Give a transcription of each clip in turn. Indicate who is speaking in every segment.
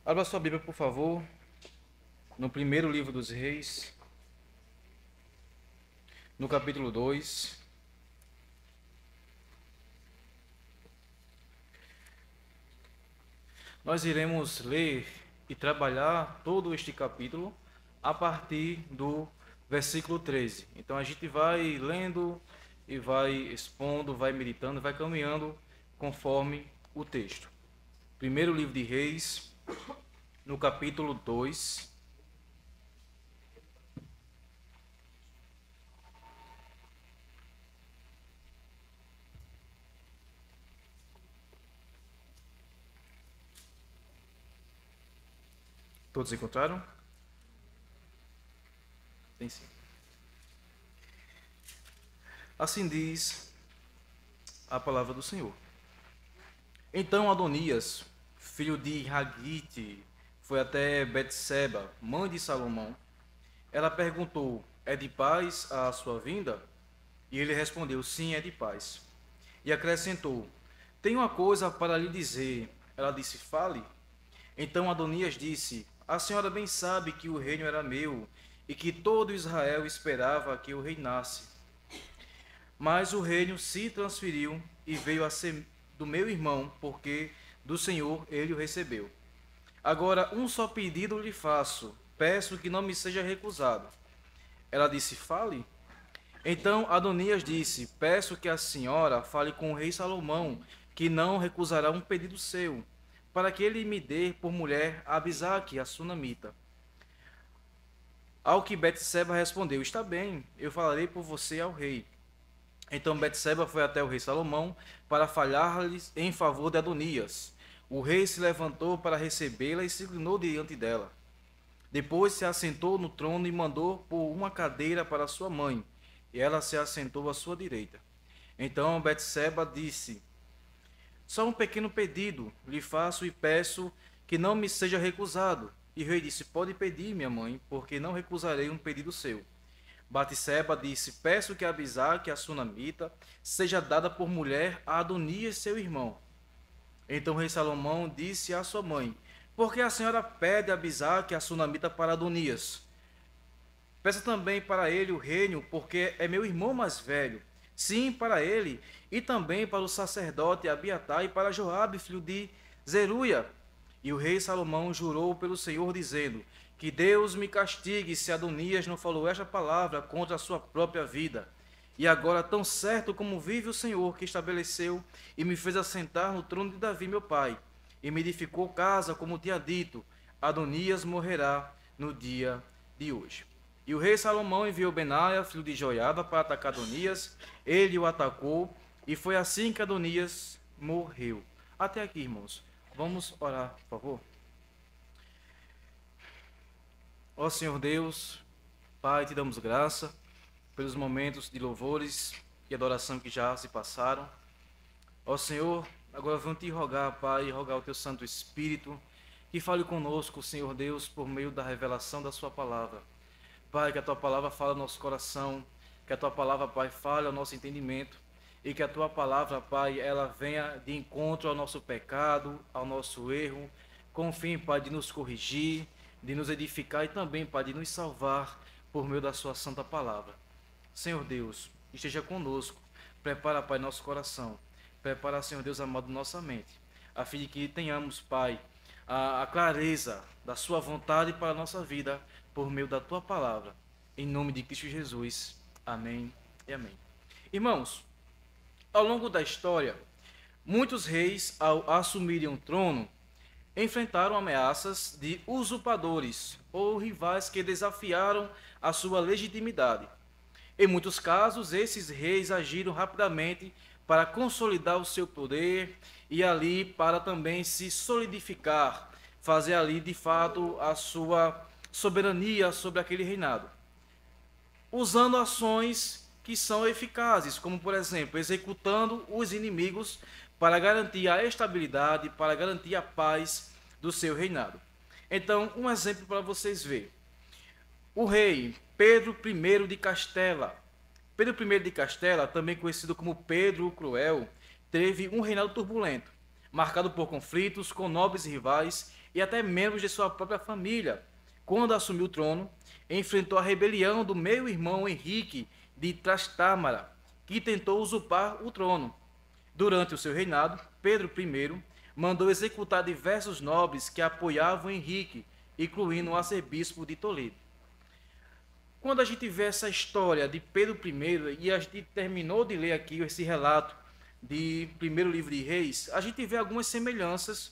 Speaker 1: Abra sua Bíblia, por favor, no primeiro livro dos Reis, no capítulo 2. Nós iremos ler e trabalhar todo este capítulo a partir do versículo 13. Então a gente vai lendo e vai expondo, vai meditando, vai caminhando conforme o texto. Primeiro livro de Reis, no capítulo 2. Todos encontraram? Tem sim. Assim diz a palavra do Senhor. Então Adonias, filho de Hagite, foi até Betseba, mãe de Salomão. Ela perguntou: é de paz a sua vinda? E ele respondeu: sim, é de paz. E acrescentou: tenho uma coisa para lhe dizer. Ela disse: fale. Então Adonias disse: a senhora bem sabe que o reino era meu e que todo Israel esperava que eu reinasse. Mas o reino se transferiu e veio a ser do meu irmão, porque do Senhor ele o recebeu. Agora, um só pedido lhe faço: peço que não me seja recusado. Ela disse: fale. Então Adonias disse: peço que a senhora fale com o rei Salomão, que não recusará um pedido seu, para que ele me dê por mulher a Abisaque, a sunamita. Ao que Betseba respondeu: está bem, eu falarei por você ao rei. Então Betseba foi até o rei Salomão para falar-lhes em favor de Adonias. O rei se levantou para recebê-la e se inclinou diante dela. Depois se assentou no trono e mandou pôr uma cadeira para sua mãe, e ela se assentou à sua direita. Então Betseba disse: só um pequeno pedido lhe faço e peço que não me seja recusado. E o rei disse: pode pedir, minha mãe, porque não recusarei um pedido seu. Batseba disse: peço que Abisaque, a sunamita, seja dada por mulher a Adonias, seu irmão. Então o rei Salomão disse à sua mãe: por que a senhora pede Abisaque, a sunamita, para Adonias? Peça também para ele o reino, porque é meu irmão mais velho. Sim, para ele, e também para o sacerdote Abiatar e para Joabe, filho de Zeruia. E o rei Salomão jurou pelo Senhor, dizendo: que Deus me castigue se Adonias não falou esta palavra contra a sua própria vida. E agora, tão certo como vive o Senhor, que estabeleceu e me fez assentar no trono de Davi, meu pai, e me edificou casa, como tinha dito, Adonias morrerá no dia de hoje. E o rei Salomão enviou Benaia, filho de Joiada, para atacar Adonias. Ele o atacou, e foi assim que Adonias morreu. Até aqui, irmãos. Vamos orar, por favor. Ó Senhor Deus, Pai, te damos graça pelos momentos de louvores e adoração que já se passaram. Ó Senhor, agora vamos te rogar, Pai, rogar o teu Santo Espírito, que fale conosco, Senhor Deus, por meio da revelação da sua palavra. Pai, que a tua palavra fale ao nosso coração, que a tua palavra, Pai, fale ao nosso entendimento, e que a tua palavra, Pai, ela venha de encontro ao nosso pecado, ao nosso erro, com o fim, Pai, de nos corrigir, de nos edificar e também, Pai, de nos salvar por meio da sua santa palavra. Senhor Deus, esteja conosco, prepara, Pai, nosso coração, prepara, Senhor Deus amado, nossa mente, a fim de que tenhamos, Pai, a clareza da sua vontade para a nossa vida, por meio da tua palavra, em nome de Cristo Jesus. Amém e amém. Irmãos, ao longo da história, muitos reis, ao assumirem o trono, enfrentaram ameaças de usurpadores ou rivais que desafiaram a sua legitimidade. Em muitos casos, esses reis agiram rapidamente para consolidar o seu poder e ali para também se solidificar, fazer ali de fato a sua soberania sobre aquele reinado, usando ações que são eficazes, como por exemplo, executando os inimigos para garantir a estabilidade, para garantir a paz do seu reinado. Então, um exemplo para vocês verem. O rei Pedro I de Castela. Pedro I de Castela, também conhecido como Pedro o Cruel, teve um reinado turbulento, marcado por conflitos com nobres rivais e até membros de sua própria família. Quando assumiu o trono, enfrentou a rebelião do meio-irmão Henrique de Trastámara, que tentou usurpar o trono. Durante o seu reinado, Pedro I mandou executar diversos nobres que apoiavam Henrique, incluindo o arcebispo de Toledo. Quando a gente vê essa história de Pedro I, e a gente terminou de ler aqui esse relato de primeiro livro de Reis, a gente vê algumas semelhanças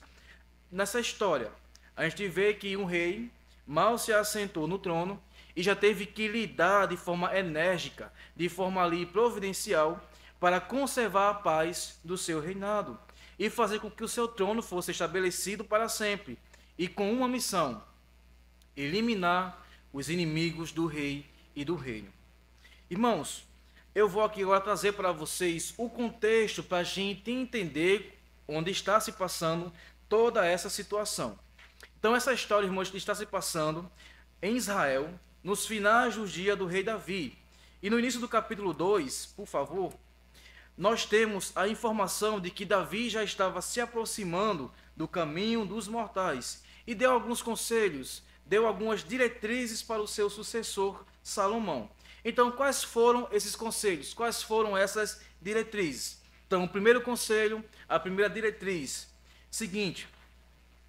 Speaker 1: nessa história. A gente vê que um rei mal se assentou no trono e já teve que lidar de forma enérgica, de forma ali providencial, para conservar a paz do seu reinado e fazer com que o seu trono fosse estabelecido para sempre, e com uma missão: eliminar os inimigos do rei e do reino. Irmãos, eu vou aqui agora trazer para vocês o contexto para a gente entender onde está se passando toda essa situação. Então, essa história, irmãos, está se passando em Israel, nos finais dos dias do rei Davi. E no início do capítulo 2, por favor, nós temos a informação de que Davi já estava se aproximando do caminho dos mortais e deu alguns conselhos, deu algumas diretrizes para o seu sucessor, Salomão. Então, quais foram esses conselhos? Quais foram essas diretrizes? Então, o primeiro conselho, a primeira diretriz, seguinte: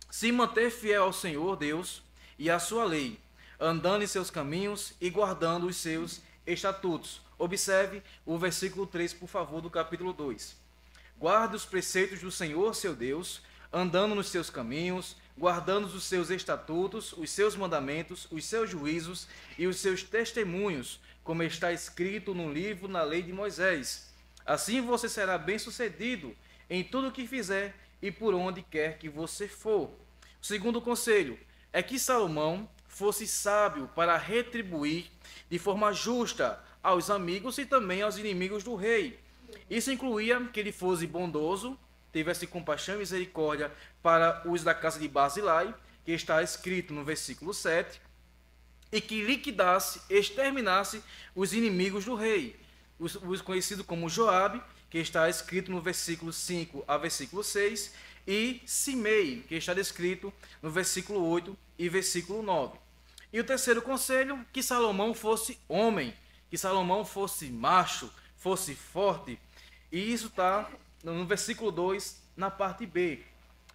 Speaker 1: se manter fiel ao Senhor Deus e à sua lei, andando em seus caminhos e guardando os seus estatutos. Observe o versículo 3, por favor, do capítulo 2. Guarde os preceitos do Senhor, seu Deus, andando nos seus caminhos, guardando os seus estatutos, os seus mandamentos, os seus juízos e os seus testemunhos, como está escrito no livro, na lei de Moisés. Assim você será bem-sucedido em tudo o que fizer e por onde quer que você for. O segundo conselho é que Salomão fosse sábio para retribuir de forma justa aos amigos e também aos inimigos do rei. Isso incluía que ele fosse bondoso, tivesse compaixão e misericórdia para os da casa de Barzilai, que está escrito no versículo 7, e que liquidasse, exterminasse os inimigos do rei, os conhecidos como Joabe, que está escrito no versículo 5 a versículo 6, e Simei, que está descrito no versículo 8 e versículo 9. E o terceiro conselho, que Salomão fosse homem, que Salomão fosse macho, fosse forte. E isso está no versículo 2, na parte B.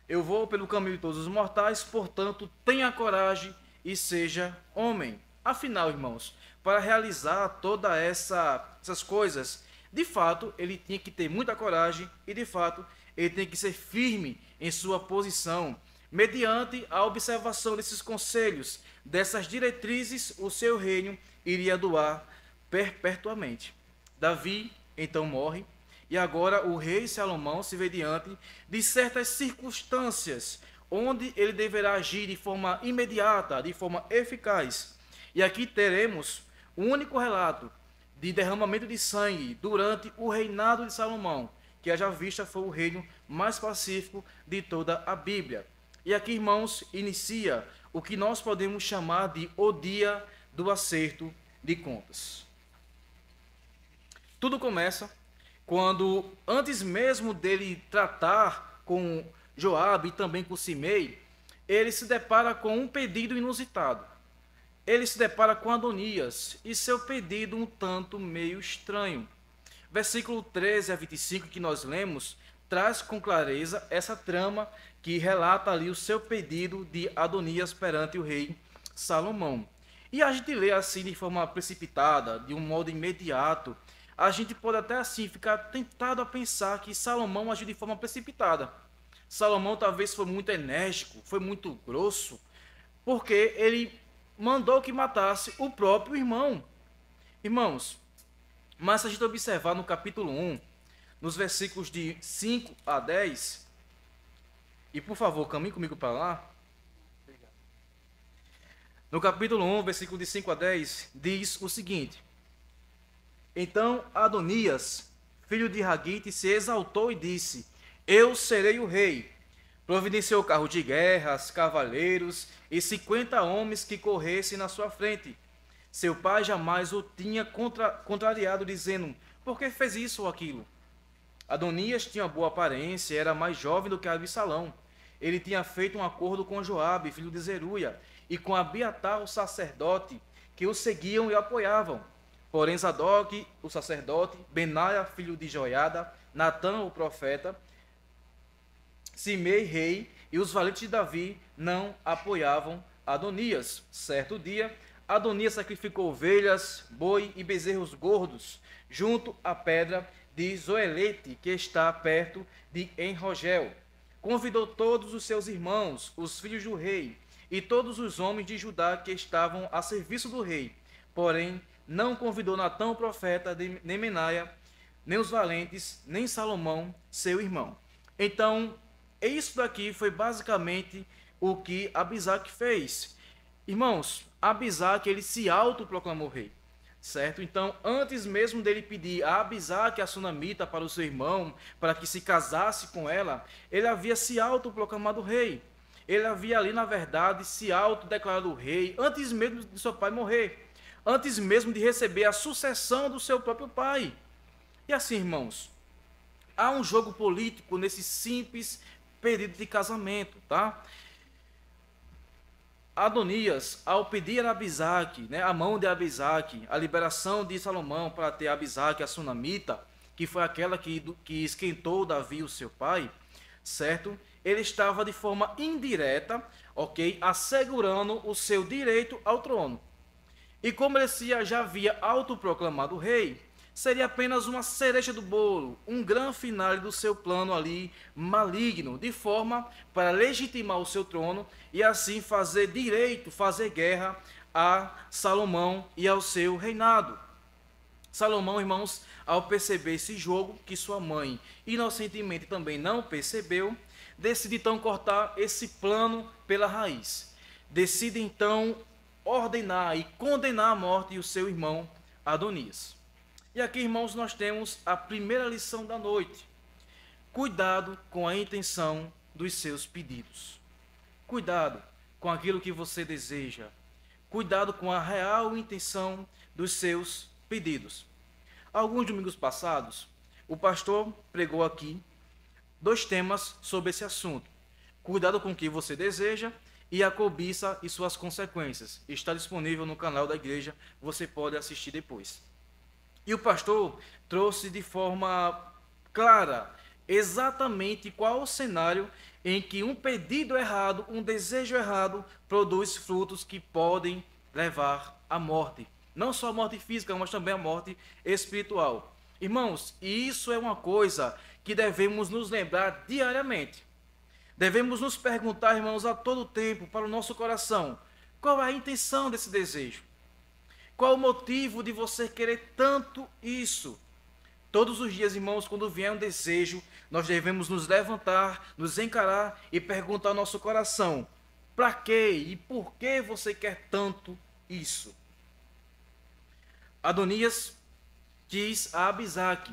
Speaker 1: Eu vou pelo caminho de todos os mortais, portanto, tenha coragem e seja homem. Afinal, irmãos, para realizar todas essas coisas, de fato, ele tinha que ter muita coragem e, de fato, ele tem que ser firme em sua posição. Mediante a observação desses conselhos, dessas diretrizes, o seu reino iria durar perpetuamente. Davi então morre, e agora o rei Salomão se vê diante de certas circunstâncias onde ele deverá agir de forma imediata, de forma eficaz. E aqui teremos o único relato de derramamento de sangue durante o reinado de Salomão, que haja vista foi o reino mais pacífico de toda a Bíblia. E aqui, irmãos, inicia o que nós podemos chamar de o dia do acerto de contas. Tudo começa quando, antes mesmo dele tratar com Joabe e também com Simei, ele se depara com um pedido inusitado. Ele se depara com Adonias e seu pedido um tanto meio estranho. Versículo 13 a 25 que nós lemos traz com clareza essa trama que relata ali o seu pedido de Adonias perante o rei Salomão. E a gente lê assim de forma precipitada, de um modo imediato. A gente pode até assim ficar tentado a pensar que Salomão agiu de forma precipitada. Salomão talvez foi muito enérgico, foi muito grosso, porque ele mandou que matasse o próprio irmão. Irmãos, mas se a gente observar no capítulo 1, nos versículos de 5 a 10, e por favor, caminhe comigo para lá. No capítulo 1, versículo de 5 a 10, diz o seguinte: então Adonias, filho de Hagite, se exaltou e disse: eu serei o rei. Providenciou carro de guerras, cavaleiros e 50 homens que corressem na sua frente. Seu pai jamais o tinha contrariado, dizendo: por que fez isso ou aquilo? Adonias tinha boa aparência, era mais jovem do que Absalão, ele tinha feito um acordo com Joabe, filho de Zeruia, e com Abiatar, o sacerdote, que o seguiam e o apoiavam. Porém, Zadok, o sacerdote, Benaia, filho de Joiada, Natã, o profeta, Simei, rei, e os valentes de Davi não apoiavam Adonias. Certo dia, Adonias sacrificou ovelhas, boi e bezerros gordos, junto à pedra de Zoelete, que está perto de Enrogel. Convidou todos os seus irmãos, os filhos do rei, e todos os homens de Judá que estavam a serviço do rei. Porém, não convidou Natã, o profeta, nem Menaia, nem os valentes, nem Salomão, seu irmão. Então, isso daqui foi basicamente o que Abisaque fez. Irmãos, Abisaque, ele se autoproclamou rei, certo? Então, antes mesmo dele pedir a Abisaque, a sunamita, para o seu irmão, para que se casasse com ela, ele havia se autoproclamado rei. Ele havia ali, na verdade, se autodeclarado rei, antes mesmo de seu pai morrer, antes mesmo de receber a sucessão do seu próprio pai. E assim, irmãos, há um jogo político nesse simples pedido de casamento, tá? Adonias, ao pedir a Abisaque, a mão de Abisaque, a liberação de Salomão para ter Abisaque, a sunamita, que foi aquela que esquentou Davi, o seu pai, certo? Ele estava de forma indireta, ok, assegurando o seu direito ao trono. E como ele já havia autoproclamado rei, seria apenas uma cereja do bolo, um grande finale do seu plano ali maligno, de forma para legitimar o seu trono e assim fazer direito, fazer guerra a Salomão e ao seu reinado. Salomão, irmãos, ao perceber esse jogo, que sua mãe inocentemente também não percebeu, decide então cortar esse plano pela raiz. Decide então ordenar e condenar à morte o seu irmão Adonias. E aqui, irmãos, nós temos a primeira lição da noite. Cuidado com a intenção dos seus pedidos. Cuidado com aquilo que você deseja. Cuidado com a real intenção dos seus pedidos. Alguns domingos passados, o pastor pregou aqui 2 temas sobre esse assunto. Cuidado com o que você deseja e a cobiça e suas consequências. Está disponível no canal da igreja, você pode assistir depois. E o pastor trouxe de forma clara exatamente qual o cenário em que um pedido errado, um desejo errado, produz frutos que podem levar à morte. Não só a morte física, mas também a morte espiritual. Irmãos, isso é uma coisa que devemos nos lembrar diariamente. Devemos nos perguntar, irmãos, a todo tempo, para o nosso coração, qual é a intenção desse desejo? Qual o motivo de você querer tanto isso? Todos os dias, irmãos, quando vier um desejo, nós devemos nos levantar, nos encarar e perguntar ao nosso coração: para quê e por que você quer tanto isso? Adonias quis a Abisaque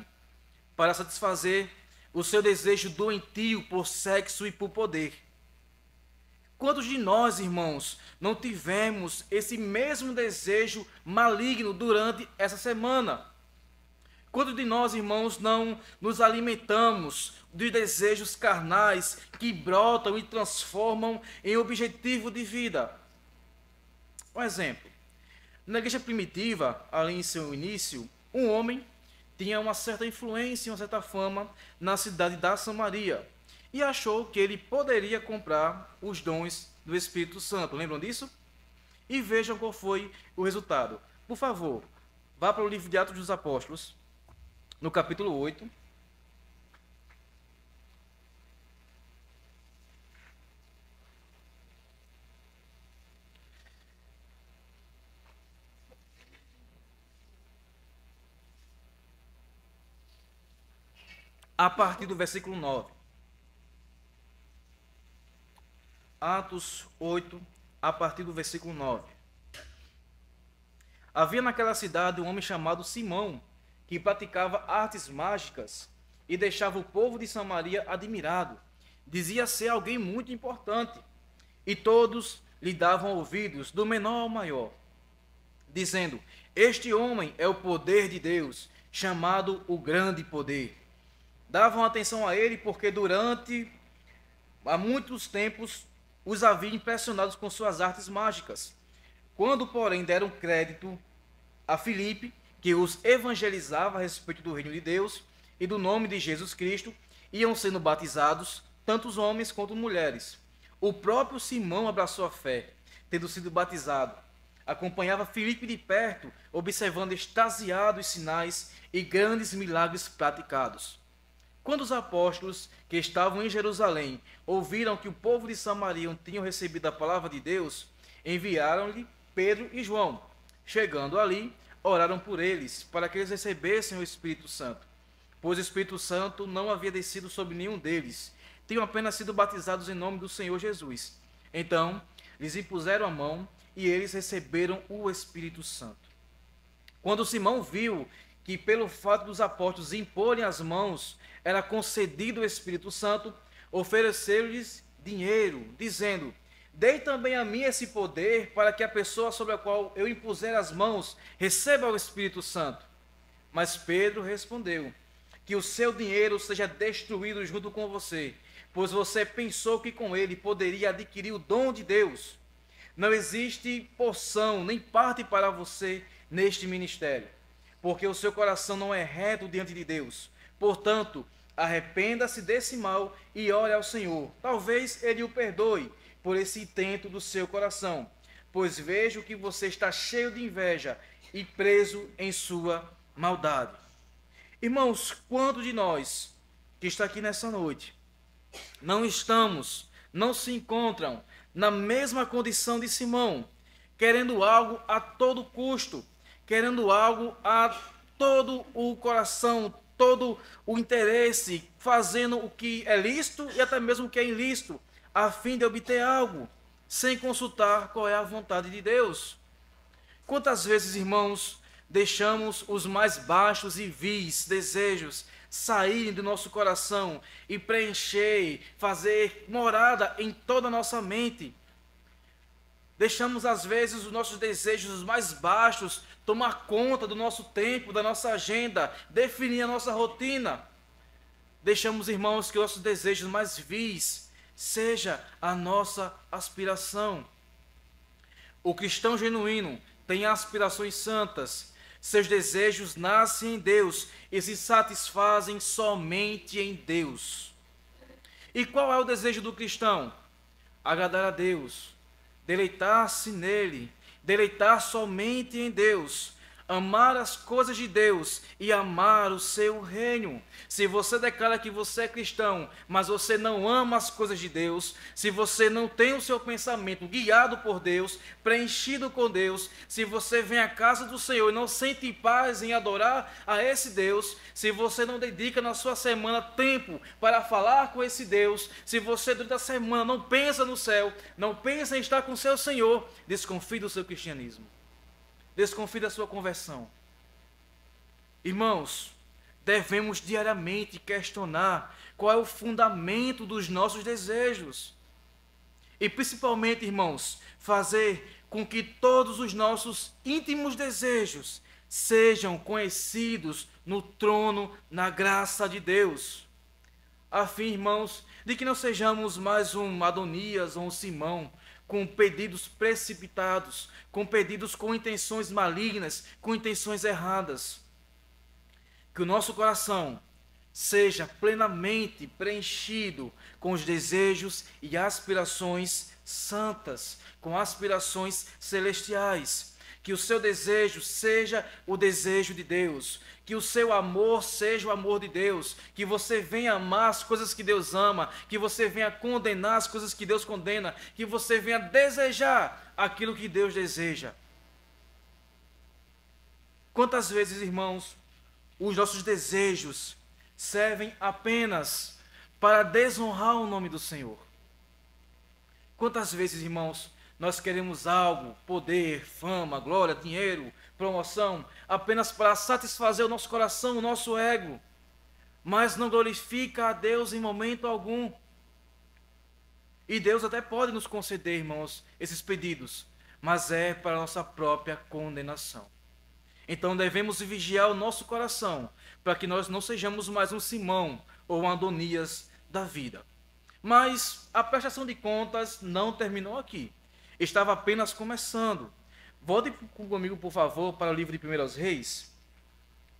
Speaker 1: para satisfazer o seu desejo doentio por sexo e por poder. Quantos de nós, irmãos, não tivemos esse mesmo desejo maligno durante essa semana? Quantos de nós, irmãos, não nos alimentamos de desejos carnais que brotam e transformam em objetivo de vida? Um exemplo. Na igreja primitiva, ali em seu início, um homem tinha uma certa influência, uma certa fama na cidade da Samaria e achou que ele poderia comprar os dons do Espírito Santo. Lembram disso? E vejam qual foi o resultado. Por favor, vá para o livro de Atos dos Apóstolos, no capítulo 8. A partir do versículo 9. Atos 8, a partir do versículo 9. Havia naquela cidade um homem chamado Simão, que praticava artes mágicas e deixava o povo de Samaria admirado. Dizia ser alguém muito importante, e todos lhe davam ouvidos, do menor ao maior, dizendo: este homem é o poder de Deus, chamado o grande poder. Davam atenção a ele porque durante há muitos tempos os havia impressionados com suas artes mágicas. Quando, porém, deram crédito a Filipe, que os evangelizava a respeito do reino de Deus e do nome de Jesus Cristo, iam sendo batizados tanto os homens quanto mulheres. O próprio Simão abraçou a fé, tendo sido batizado. Acompanhava Filipe de perto, observando extasiado os sinais e grandes milagres praticados. Quando os apóstolos que estavam em Jerusalém ouviram que o povo de Samaria tinham recebido a palavra de Deus, enviaram-lhe Pedro e João. Chegando ali, oraram por eles, para que eles recebessem o Espírito Santo, pois o Espírito Santo não havia descido sobre nenhum deles, tinham apenas sido batizados em nome do Senhor Jesus. Então, lhes impuseram a mão e eles receberam o Espírito Santo. Quando Simão viu que pelo fato dos apóstolos imporem as mãos, era concedido o Espírito Santo, ofereceu-lhes dinheiro, dizendo: dei também a mim esse poder para que a pessoa sobre a qual eu impuser as mãos receba o Espírito Santo. Mas Pedro respondeu: que o seu dinheiro seja destruído junto com você, pois você pensou que com ele poderia adquirir o dom de Deus. Não existe porção nem parte para você neste ministério, porque o seu coração não é reto diante de Deus. Portanto, arrependa-se desse mal e ore ao Senhor. Talvez ele o perdoe por esse intento do seu coração, pois vejo que você está cheio de inveja e preso em sua maldade. Irmãos, quantos de nós que está aqui nessa noite não se encontram na mesma condição de Simão, querendo algo a todo custo, querendo algo a todo o coração, todo o interesse, fazendo o que é lícito e até mesmo o que é ilícito, a fim de obter algo, sem consultar qual é a vontade de Deus. Quantas vezes, irmãos, deixamos os mais baixos e vis desejos saírem do nosso coração e preencher, fazer morada em toda a nossa mente? Deixamos, às vezes, os nossos desejos mais baixos tomar conta do nosso tempo, da nossa agenda, definir a nossa rotina. Deixamos, irmãos, que os nossos desejos mais vis seja a nossa aspiração. O cristão genuíno tem aspirações santas. Seus desejos nascem em Deus e se satisfazem somente em Deus. E qual é o desejo do cristão? Agradar a Deus, deleitar-se nele, deleitar somente em Deus, amar as coisas de Deus e amar o seu reino. Se você declara que você é cristão, mas você não ama as coisas de Deus, se você não tem o seu pensamento guiado por Deus, preenchido com Deus, se você vem à casa do Senhor e não sente paz em adorar a esse Deus, se você não dedica na sua semana tempo para falar com esse Deus, se você durante a semana não pensa no céu, não pensa em estar com o seu Senhor, desconfie do seu cristianismo. Desconfie da sua conversão. Irmãos, devemos diariamente questionar qual é o fundamento dos nossos desejos. E principalmente, irmãos, fazer com que todos os nossos íntimos desejos sejam conhecidos no trono, na graça de Deus. A fim, irmãos, de que não sejamos mais um Adonias ou um Simão, com pedidos precipitados, com pedidos com intenções malignas, com intenções erradas. Que o nosso coração seja plenamente preenchido com os desejos e aspirações santas, com aspirações celestiais. Que o seu desejo seja o desejo de Deus, que o seu amor seja o amor de Deus, que você venha amar as coisas que Deus ama, que você venha condenar as coisas que Deus condena, que você venha desejar aquilo que Deus deseja. Quantas vezes, irmãos, os nossos desejos servem apenas para desonrar o nome do Senhor? Quantas vezes, irmãos, nós queremos algo, poder, fama, glória, dinheiro, promoção, apenas para satisfazer o nosso coração, o nosso ego, mas não glorifica a Deus em momento algum. E Deus até pode nos conceder, irmãos, esses pedidos, mas é para a nossa própria condenação. Então devemos vigiar o nosso coração, para que nós não sejamos mais um Simão ou um Adonias da vida. Mas a prestação de contas não terminou aqui. Estava apenas começando. Volte comigo, por favor, para o livro de 1 Reis.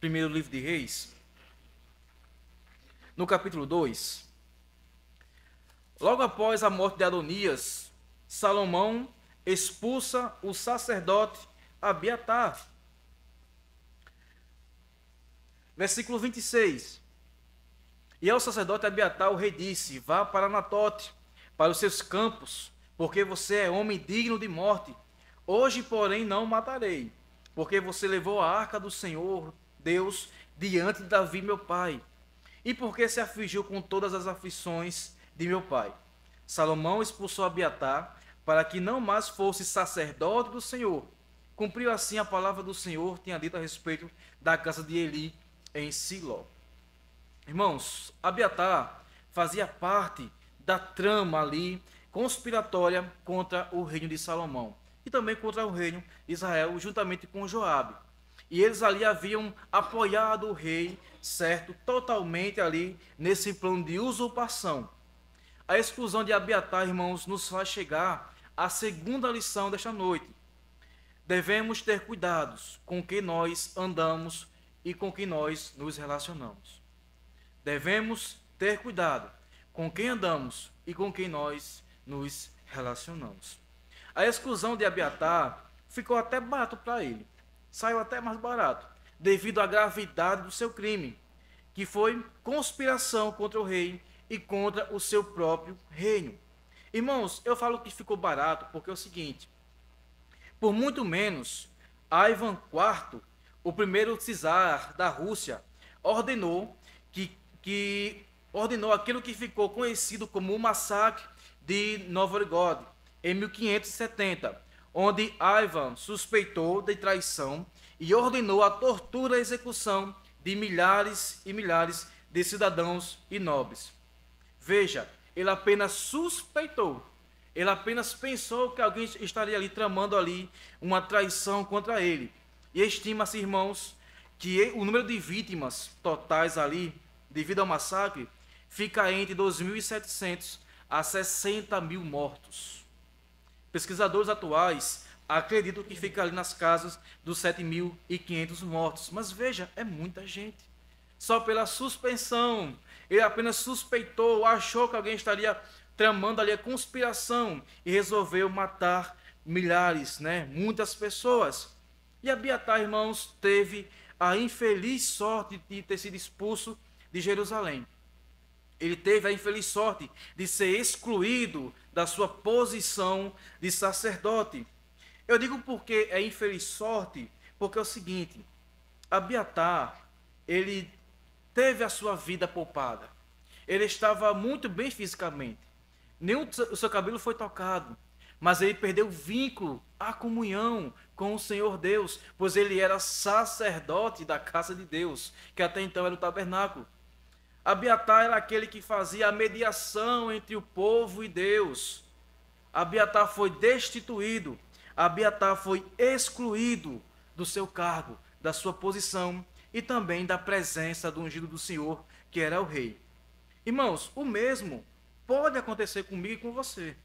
Speaker 1: Primeiro livro de Reis. No capítulo 2. Logo após a morte de Adonias, Salomão expulsa o sacerdote Abiatar. Versículo 26. E ao sacerdote Abiatar o rei disse: vá para Anatote, para os seus campos, porque você é homem digno de morte. Hoje, porém, não o matarei, porque você levou a arca do Senhor Deus diante de Davi, meu pai, e porque se afligiu com todas as aflições de meu pai. Salomão expulsou Abiatar para que não mais fosse sacerdote do Senhor. Cumpriu assim a palavra do Senhor, tinha dito a respeito da casa de Eli em Siló. Irmãos, Abiatar fazia parte da trama ali conspiratória contra o reino de Salomão e também contra o reino de Israel, juntamente com Joabe. E eles ali haviam apoiado o rei, certo, totalmente ali nesse plano de usurpação. A exclusão de Abiatar, irmãos, nos faz chegar à segunda lição desta noite. Devemos ter cuidados com quem nós andamos e com quem nós nos relacionamos. Devemos ter cuidado com quem andamos e com quem nós nos relacionamos. A exclusão de Abiatar ficou até barato para ele. Saiu até mais barato, devido à gravidade do seu crime, que foi conspiração contra o rei e contra o seu próprio reino. Irmãos, eu falo que ficou barato porque é o seguinte: por muito menos, Ivan IV, o primeiro czar da Rússia, ordenou aquilo que ficou conhecido como o massacre de Novgorod, em 1570, onde Ivan suspeitou de traição e ordenou a tortura e a execução de milhares e milhares de cidadãos e nobres. Veja, ele apenas suspeitou, ele apenas pensou que alguém estaria ali tramando ali uma traição contra ele. E estima-se, irmãos, que o número de vítimas totais ali, devido ao massacre, fica entre 2.700 a 60.000 mortos. Pesquisadores atuais acreditam que fica ali nas casas dos 7.500 mortos. Mas veja, é muita gente. Só pela suspensão, ele apenas suspeitou, achou que alguém estaria tramando ali a conspiração e resolveu matar milhares, muitas pessoas. E Abiatar, irmãos, teve a infeliz sorte de ter sido expulso de Jerusalém. Ele teve a infeliz sorte de ser excluído da sua posição de sacerdote. Eu digo porque é infeliz sorte, porque é o seguinte: Abiatar, ele teve a sua vida poupada. Ele estava muito bem fisicamente. Nem o seu cabelo foi tocado, mas ele perdeu o vínculo, a comunhão com o Senhor Deus, pois ele era sacerdote da casa de Deus, que até então era o tabernáculo. Abiatar era aquele que fazia a mediação entre o povo e Deus. Abiatar foi destituído, Abiatar foi excluído do seu cargo, da sua posição e também da presença do ungido do Senhor, que era o rei. Irmãos, o mesmo pode acontecer comigo e com você,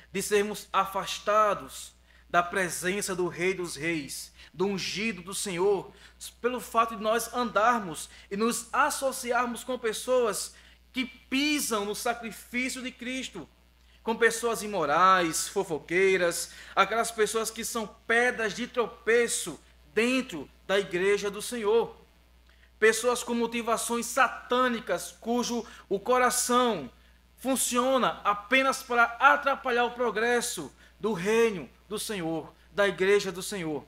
Speaker 1: de sermos afastados da presença do Rei dos Reis, do ungido do Senhor, pelo fato de nós andarmos e nos associarmos com pessoas que pisam no sacrifício de Cristo, com pessoas imorais, fofoqueiras, aquelas pessoas que são pedras de tropeço dentro da igreja do Senhor. Pessoas com motivações satânicas, cujo o coração funciona apenas para atrapalhar o progresso do reino do Senhor, da igreja do Senhor.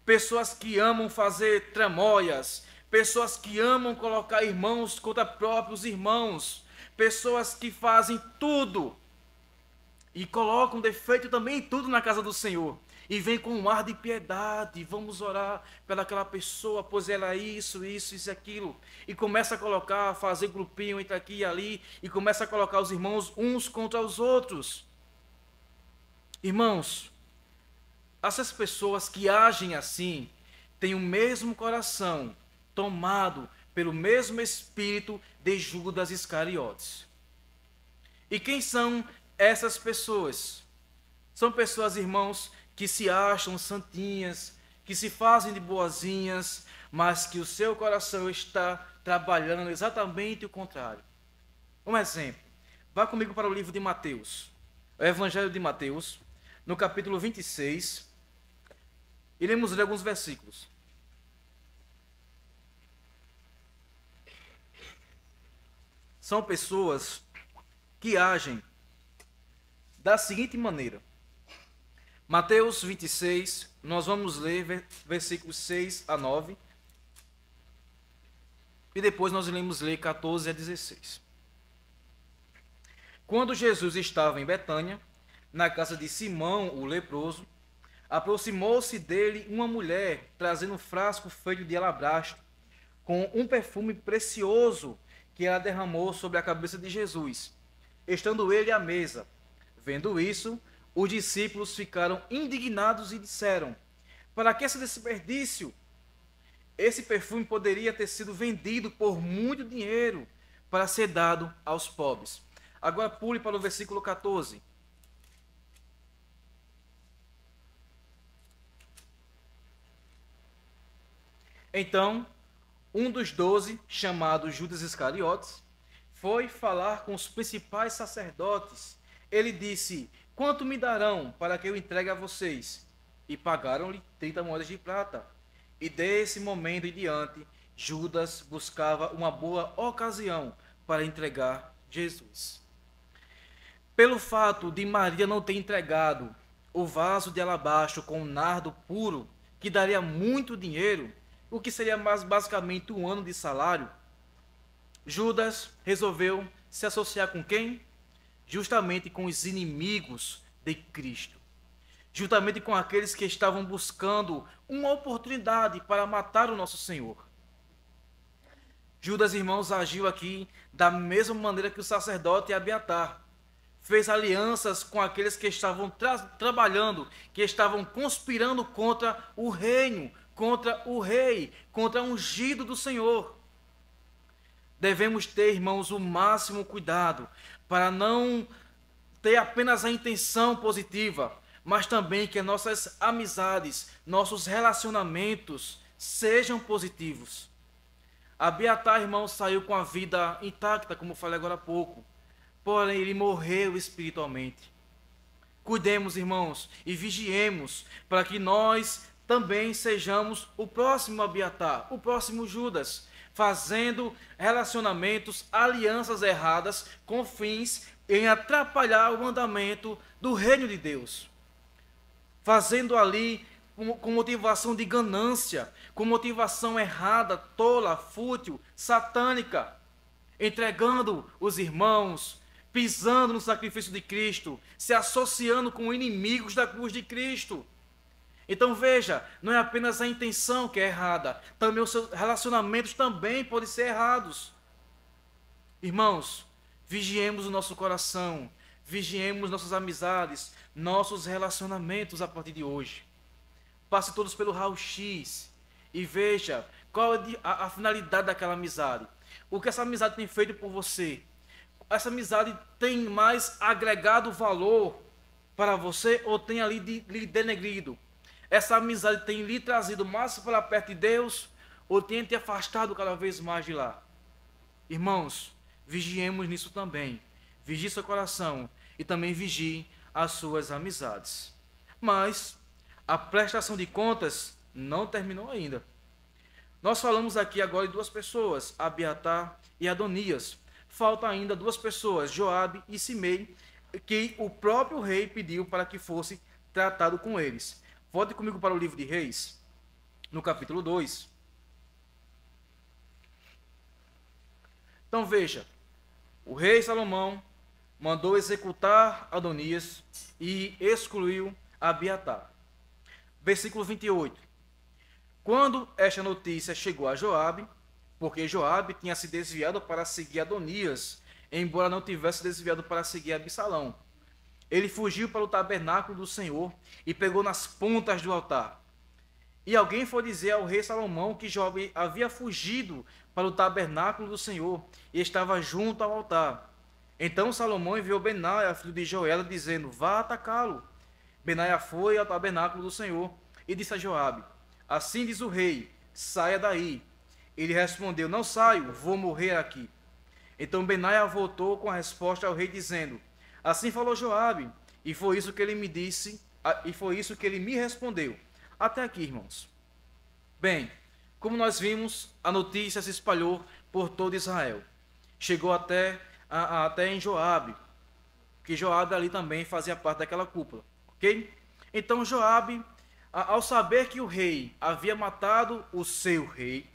Speaker 1: Pessoas que amam fazer tramóias, pessoas que amam colocar irmãos contra próprios irmãos, pessoas que fazem tudo e colocam defeito também em tudo na casa do Senhor. E vem com um ar de piedade, vamos orar pelaquela pessoa, pois ela é isso e aquilo. E começa a colocar, fazer grupinho entre aqui e ali, e começa a colocar os irmãos uns contra os outros. Irmãos, essas pessoas que agem assim, têm o mesmo coração, tomado pelo mesmo espírito de Judas Iscariotes. E quem são essas pessoas? São pessoas, irmãos, que se acham santinhas, que se fazem de boazinhas, mas que o seu coração está trabalhando exatamente o contrário. Um exemplo. Vá comigo para o livro de Mateus. O Evangelho de Mateus, no capítulo 26. Iremos ler alguns versículos. São pessoas que agem da seguinte maneira. Mateus 26, nós vamos ler versículos 6 a 9. E depois nós iremos ler 14 a 16. Quando Jesus estava em Betânia, na casa de Simão, o leproso, aproximou-se dele uma mulher, trazendo um frasco feito de alabastro, com um perfume precioso que ela derramou sobre a cabeça de Jesus, estando ele à mesa. Vendo isso, os discípulos ficaram indignados e disseram: para que esse desperdício? Esse perfume poderia ter sido vendido por muito dinheiro para ser dado aos pobres. Agora pule para o versículo 14. Então, um dos 12, chamado Judas Iscariotes, foi falar com os principais sacerdotes. Ele disse: quanto me darão para que eu entregue a vocês? E pagaram-lhe 30 moedas de prata. E desse momento em diante, Judas buscava uma boa ocasião para entregar Jesus. Pelo fato de Maria não ter entregado o vaso de alabastro com nardo puro, que daria muito dinheiro, o que seria mais basicamente um ano de salário, Judas resolveu se associar com quem? Justamente com os inimigos de Cristo. Juntamente com aqueles que estavam buscando uma oportunidade para matar o nosso Senhor. Judas, irmãos, agiu aqui da mesma maneira que o sacerdote Abiatar. Fez alianças com aqueles que estavam trabalhando, que estavam conspirando contra o reino, contra o rei, contra o ungido do Senhor. Devemos ter, irmãos, o máximo cuidado para não ter apenas a intenção positiva, mas também que nossas amizades, nossos relacionamentos sejam positivos. Abiatar, irmão, saiu com a vida intacta, como falei agora há pouco, porém ele morreu espiritualmente. Cuidemos, irmãos, e vigiemos para que nós também sejamos o próximo Abiatar, o próximo Judas, fazendo relacionamentos, alianças erradas com fins em atrapalhar o andamento do reino de Deus. Fazendo ali com motivação de ganância, com motivação errada, tola, fútil, satânica, entregando os irmãos, pisando no sacrifício de Cristo, se associando com inimigos da cruz de Cristo. Então veja, não é apenas a intenção que é errada, também os seus relacionamentos também podem ser errados. Irmãos, vigiemos o nosso coração, vigiemos nossas amizades, nossos relacionamentos a partir de hoje. Passe todos pelo raio-x e veja qual é a finalidade daquela amizade. O que essa amizade tem feito por você? Essa amizade tem mais agregado valor para você ou tem ali lhe denegrido? Essa amizade tem lhe trazido mais para perto de Deus ou tem te afastado cada vez mais de lá? Irmãos, vigiemos nisso também. Vigie seu coração e também vigie as suas amizades. Mas a prestação de contas não terminou ainda. Nós falamos aqui agora de duas pessoas, Abiatar e Adonias. Falta ainda duas pessoas, Joabe e Simei, que o próprio rei pediu para que fosse tratado com eles. Volte comigo para o livro de Reis, no capítulo 2. Então veja, o rei Salomão mandou executar Adonias e excluiu Abiatar. Versículo 28. Quando esta notícia chegou a Joabe, porque Joabe tinha se desviado para seguir Adonias, embora não tivesse desviado para seguir Absalão, ele fugiu para o tabernáculo do Senhor e pegou nas pontas do altar. E alguém foi dizer ao rei Salomão que Joabe havia fugido para o tabernáculo do Senhor e estava junto ao altar. Então Salomão enviou Benaia, filho de Joiada, dizendo: vá atacá-lo. Benaia foi ao tabernáculo do Senhor e disse a Joabe: assim diz o rei, saia daí. Ele respondeu: não saio, vou morrer aqui. Então Benaia voltou com a resposta ao rei, dizendo: assim falou Joabe, e foi isso que ele me disse, e foi isso que ele me respondeu. Até aqui, irmãos. Bem, como nós vimos, a notícia se espalhou por todo Israel. Chegou até em Joabe, que Joabe ali também fazia parte daquela cúpula, ok? Então Joabe, ao saber que o rei havia matado o seu rei,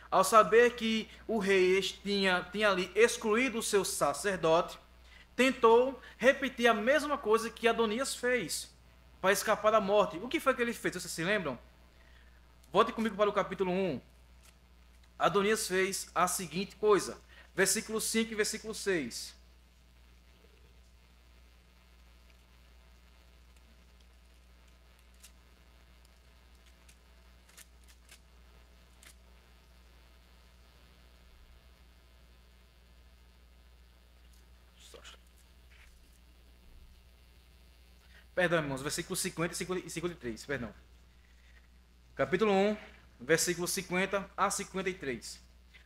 Speaker 1: ao saber que o rei tinha ali excluído o seu sacerdote, tentou repetir a mesma coisa que Adonias fez para escapar da morte. O que foi que ele fez? Vocês se lembram? Volte comigo para o capítulo 1. Adonias fez a seguinte coisa, versículo 5 e versículo 6. Perdão, irmãos, versículo 50 e 53, perdão. Capítulo 1, versículo 50 a 53.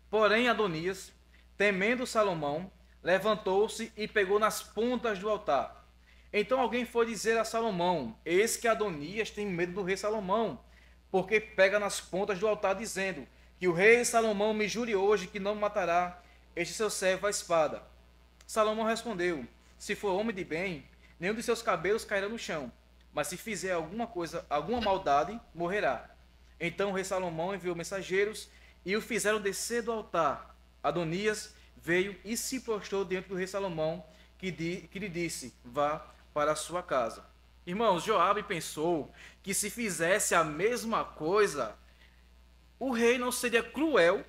Speaker 1: Porém, Adonias, temendo Salomão, levantou-se e pegou nas pontas do altar. Então alguém foi dizer a Salomão: eis que Adonias tem medo do rei Salomão, porque pega nas pontas do altar, dizendo: que o rei Salomão me jure hoje que não matará este seu servo à espada. Salomão respondeu: se for homem de bem, nenhum de seus cabelos cairá no chão, mas se fizer alguma coisa, alguma maldade, morrerá. Então o rei Salomão enviou mensageiros e o fizeram descer do altar. Adonias veio e se prostrou diante do rei Salomão, que lhe disse: vá para a sua casa. Irmãos, Joabe pensou que se fizesse a mesma coisa, o rei não seria cruel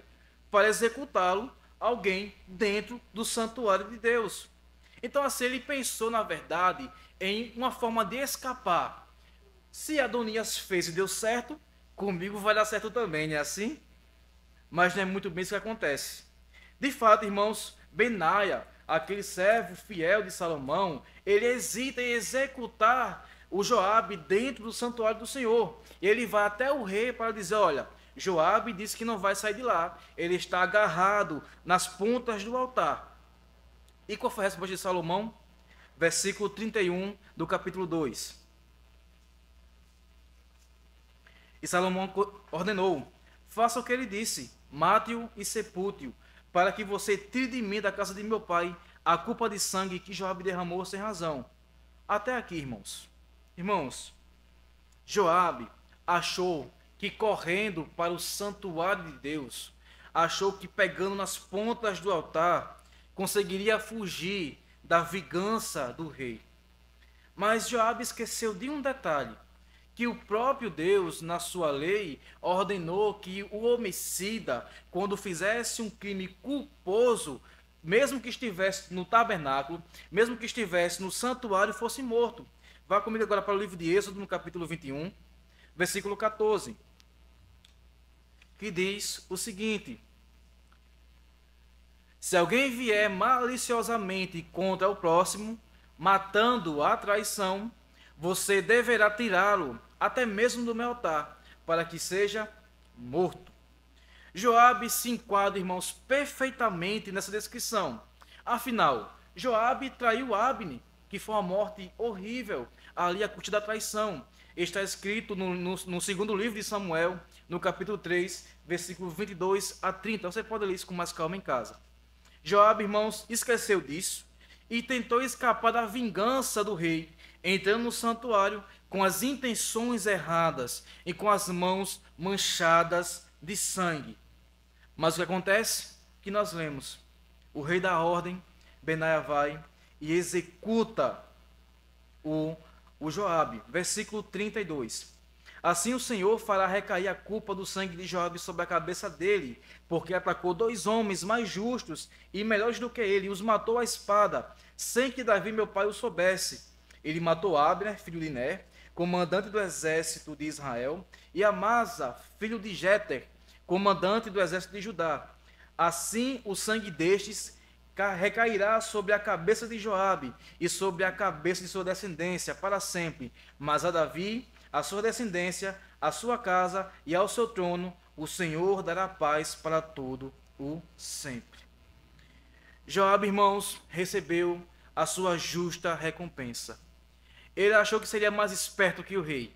Speaker 1: para executá-lo alguém dentro do santuário de Deus. Então assim ele pensou, na verdade, em uma forma de escapar. Se Adonias fez e deu certo, comigo vai dar certo também, não é assim? Mas não é muito bem isso que acontece. De fato, irmãos, Benaia, aquele servo fiel de Salomão, ele hesita em executar o Joabe dentro do santuário do Senhor. E ele vai até o rei para dizer: olha, Joabe disse que não vai sair de lá, ele está agarrado nas pontas do altar. E qual foi a resposta de Salomão? Versículo 31 do capítulo 2. E Salomão ordenou: faça o que ele disse, mate-o e sepulte-o, para que você tire de mim, da casa de meu pai, a culpa de sangue que Joabe derramou sem razão. Até aqui, irmãos. Irmãos, Joabe achou que correndo para o santuário de Deus, achou que pegando nas pontas do altar, conseguiria fugir da vingança do rei. Mas Joabe esqueceu de um detalhe, que o próprio Deus, na sua lei, ordenou que o homicida, quando fizesse um crime culposo, mesmo que estivesse no tabernáculo, mesmo que estivesse no santuário, fosse morto. Vá comigo agora para o livro de Êxodo, no capítulo 21, versículo 14, que diz o seguinte: se alguém vier maliciosamente contra o próximo, matando a traição, você deverá tirá-lo até mesmo do meu altar, para que seja morto. Joabe se enquadra, irmãos, perfeitamente nessa descrição. Afinal, Joabe traiu Abner, que foi uma morte horrível, ali a curtir da traição. Está escrito no segundo livro de Samuel, no capítulo 3, versículo 22 a 30. Você pode ler isso com mais calma em casa. Joabe, irmãos, esqueceu disso e tentou escapar da vingança do rei, entrando no santuário com as intenções erradas e com as mãos manchadas de sangue. Mas o que acontece? Que nós lemos: o rei dá ordem, Benaia vai e executa o Joabe. Versículo 32. Assim o Senhor fará recair a culpa do sangue de Joabe sobre a cabeça dele, porque atacou dois homens mais justos e melhores do que ele, e os matou à espada, sem que Davi, meu pai, o soubesse. Ele matou Abner, filho de Ner, comandante do exército de Israel, e Amasa, filho de Jeter, comandante do exército de Judá. Assim o sangue destes recairá sobre a cabeça de Joabe e sobre a cabeça de sua descendência para sempre. Mas a Davi, a sua descendência, a sua casa e ao seu trono, o Senhor dará paz para todo o sempre. Joabe, irmãos, recebeu a sua justa recompensa. Ele achou que seria mais esperto que o rei.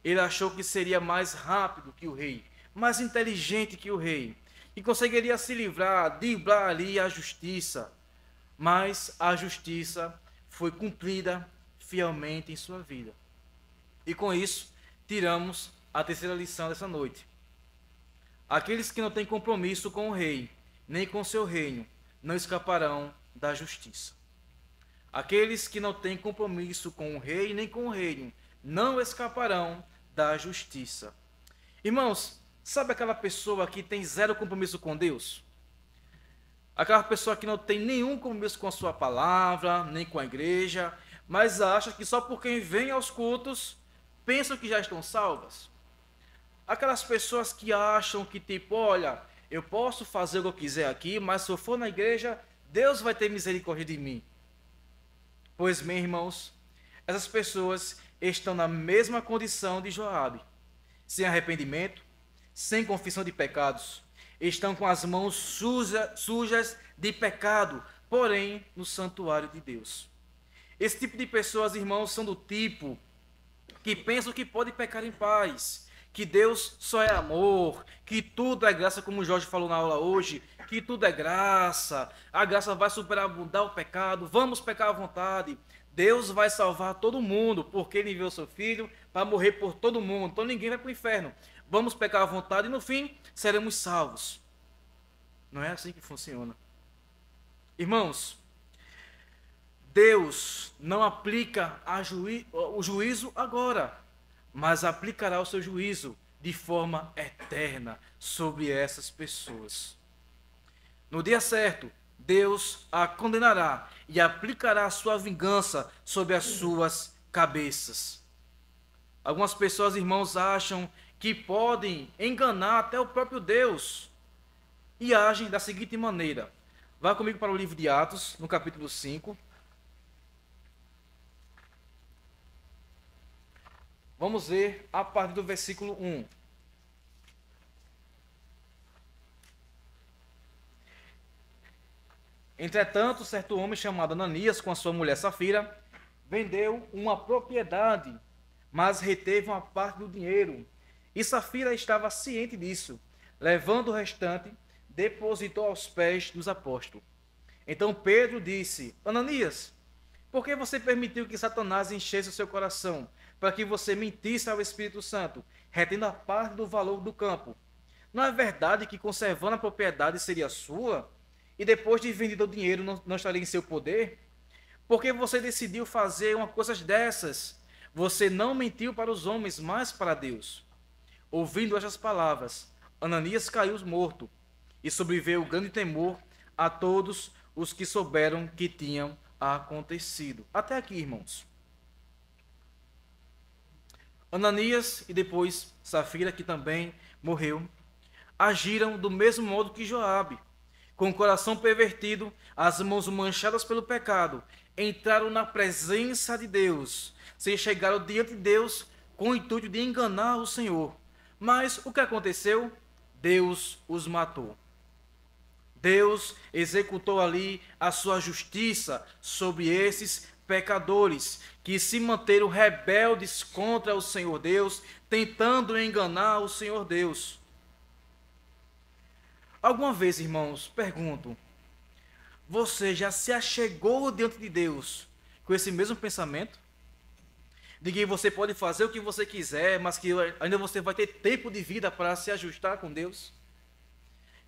Speaker 1: Ele achou que seria mais rápido que o rei, mais inteligente que o rei, e conseguiria se livrar, driblar ali a justiça. Mas a justiça foi cumprida fielmente em sua vida. E com isso, tiramos a terceira lição dessa noite. Aqueles que não têm compromisso com o rei, nem com seu reino, não escaparão da justiça. Aqueles que não têm compromisso com o rei, nem com o reino, não escaparão da justiça. Irmãos, sabe aquela pessoa que tem zero compromisso com Deus? Aquela pessoa que não tem nenhum compromisso com a sua palavra, nem com a igreja, mas acha que só por quem vem aos cultos, pensam que já estão salvas. Aquelas pessoas que acham que tipo, olha, eu posso fazer o que eu quiser aqui, mas se eu for na igreja, Deus vai ter misericórdia de mim. Pois bem, irmãos, essas pessoas estão na mesma condição de Joabe, sem arrependimento, sem confissão de pecados, estão com as mãos sujas de pecado, porém no santuário de Deus. Esse tipo de pessoas, irmãos, são do tipo que pensam que pode pecar em paz, que Deus só é amor, que tudo é graça, como o Jorge falou na aula hoje, que tudo é graça, a graça vai superabundar o pecado, vamos pecar à vontade, Deus vai salvar todo mundo, porque Ele enviou seu Filho para morrer por todo mundo, então ninguém vai para o inferno, vamos pecar à vontade e no fim seremos salvos. Não é assim que funciona. Irmãos, Deus não aplica o juízo agora, mas aplicará o seu juízo de forma eterna sobre essas pessoas. No dia certo, Deus a condenará e aplicará a sua vingança sobre as suas cabeças. Algumas pessoas, irmãos, acham que podem enganar até o próprio Deus e agem da seguinte maneira. Vá comigo para o livro de Atos, no capítulo 5. Vamos ver a partir do versículo 1. Entretanto, certo homem chamado Ananias, com a sua mulher Safira, vendeu uma propriedade, mas reteve uma parte do dinheiro. E Safira estava ciente disso. Levando o restante, depositou aos pés dos apóstolos. Então Pedro disse: Ananias, por que você permitiu que Satanás enchesse o seu coração, para que você mentisse ao Espírito Santo, retendo a parte do valor do campo? Não é verdade que conservando a propriedade seria sua, e depois de vendido o dinheiro não estaria em seu poder? Por que você decidiu fazer uma coisa dessas? Você não mentiu para os homens, mas para Deus. Ouvindo estas palavras, Ananias caiu morto, e sobreveio grande temor a todos os que souberam que tinham acontecido. Até aqui, irmãos. Ananias e depois Safira, que também morreu, agiram do mesmo modo que Joabe. Com o coração pervertido, as mãos manchadas pelo pecado, entraram na presença de Deus, se chegaram diante de Deus com o intuito de enganar o Senhor. Mas o que aconteceu? Deus os matou. Deus executou ali a sua justiça sobre esses pecadores que se manteram rebeldes contra o Senhor Deus, tentando enganar o Senhor Deus. Alguma vez, irmãos, pergunto, você já se achegou diante de Deus com esse mesmo pensamento? De que você pode fazer o que você quiser, mas que ainda você vai ter tempo de vida para se ajustar com Deus?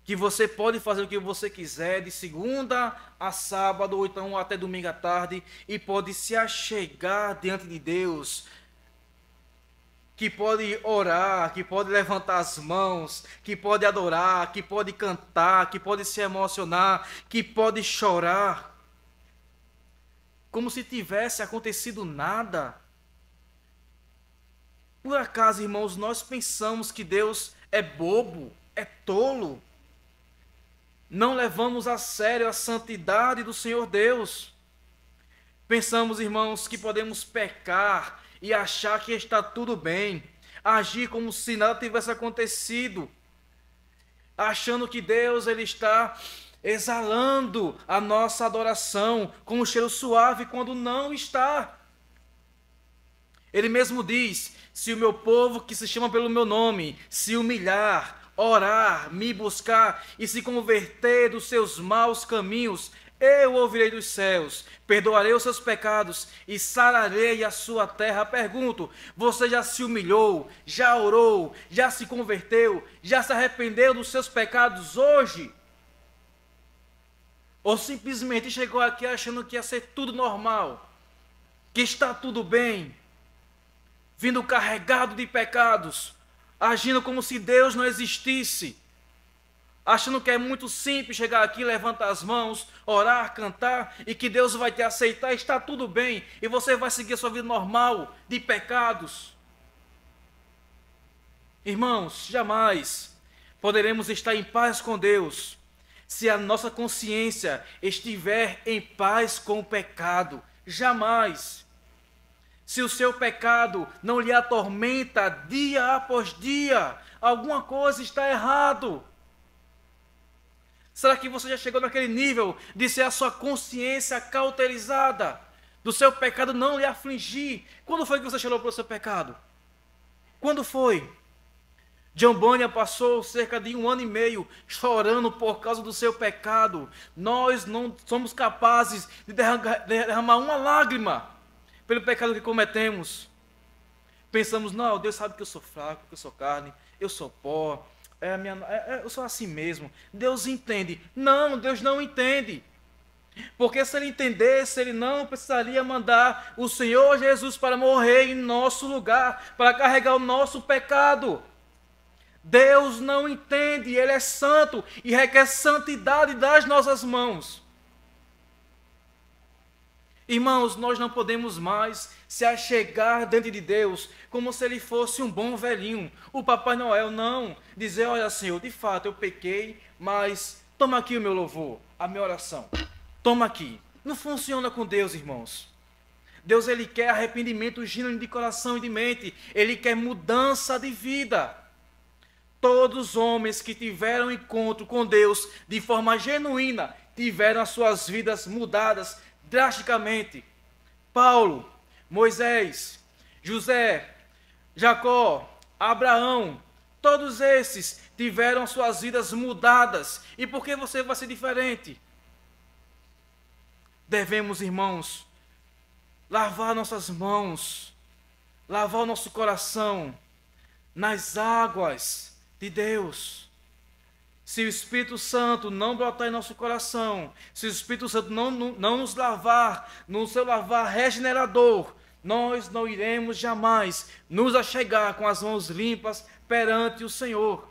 Speaker 1: Que você pode fazer o que você quiser, de segunda a sábado, ou então até domingo à tarde, e pode se achegar diante de Deus, que pode orar, que pode levantar as mãos, que pode adorar, que pode cantar, que pode se emocionar, que pode chorar, como se tivesse acontecido nada. Por acaso, irmãos, nós pensamos que Deus é bobo, é tolo? Não levamos a sério a santidade do Senhor Deus. Pensamos, irmãos, que podemos pecar e achar que está tudo bem, agir como se nada tivesse acontecido, achando que Deus ele está exalando a nossa adoração com um cheiro suave quando não está. Ele mesmo diz: se o meu povo que se chama pelo meu nome se humilhar, orar, me buscar e se converter dos seus maus caminhos, eu ouvirei dos céus, perdoarei os seus pecados e sararei a sua terra. Pergunto: você já se humilhou, já orou, já se converteu, já se arrependeu dos seus pecados hoje? Ou simplesmente chegou aqui achando que ia ser tudo normal, que está tudo bem, vindo carregado de pecados, agindo como se Deus não existisse, achando que é muito simples chegar aqui, levantar as mãos, orar, cantar, e que Deus vai te aceitar, está tudo bem, e você vai seguir a sua vida normal, de pecados. Irmãos, jamais poderemos estar em paz com Deus, se a nossa consciência estiver em paz com o pecado. Jamais. Se o seu pecado não lhe atormenta dia após dia, alguma coisa está errado. Será que você já chegou naquele nível de ser a sua consciência cauterizada, do seu pecado não lhe afligir? Quando foi que você chorou pelo seu pecado? Quando foi? John Bunyan passou cerca de 1 ano e meio chorando por causa do seu pecado. Nós não somos capazes de derramar uma lágrima pelo pecado que cometemos. Pensamos: não, Deus sabe que eu sou fraco, que eu sou carne, eu sou pó, eu sou assim mesmo. Deus entende. Não, Deus não entende. Porque se Ele entendesse, Ele não precisaria mandar o Senhor Jesus para morrer em nosso lugar, para carregar o nosso pecado. Deus não entende, Ele é santo e requer santidade das nossas mãos. Irmãos, nós não podemos mais se achegar diante de Deus como se Ele fosse um bom velhinho, o Papai Noel. Não, dizer: olha, Senhor, de fato eu pequei, mas toma aqui o meu louvor, a minha oração, toma aqui. Não funciona com Deus, irmãos. Deus, Ele quer arrependimento genuíno de coração e de mente, Ele quer mudança de vida. Todos os homens que tiveram encontro com Deus de forma genuína tiveram as suas vidas mudadas drasticamente. Paulo, Moisés, José, Jacó, Abraão, todos esses tiveram suas vidas mudadas. E por que você vai ser diferente? Devemos, irmãos, lavar nossas mãos, lavar o nosso coração nas águas de Deus. Se o Espírito Santo não brotar em nosso coração, se o Espírito Santo não nos lavar, no seu lavar regenerador, nós não iremos jamais nos achegar com as mãos limpas perante o Senhor.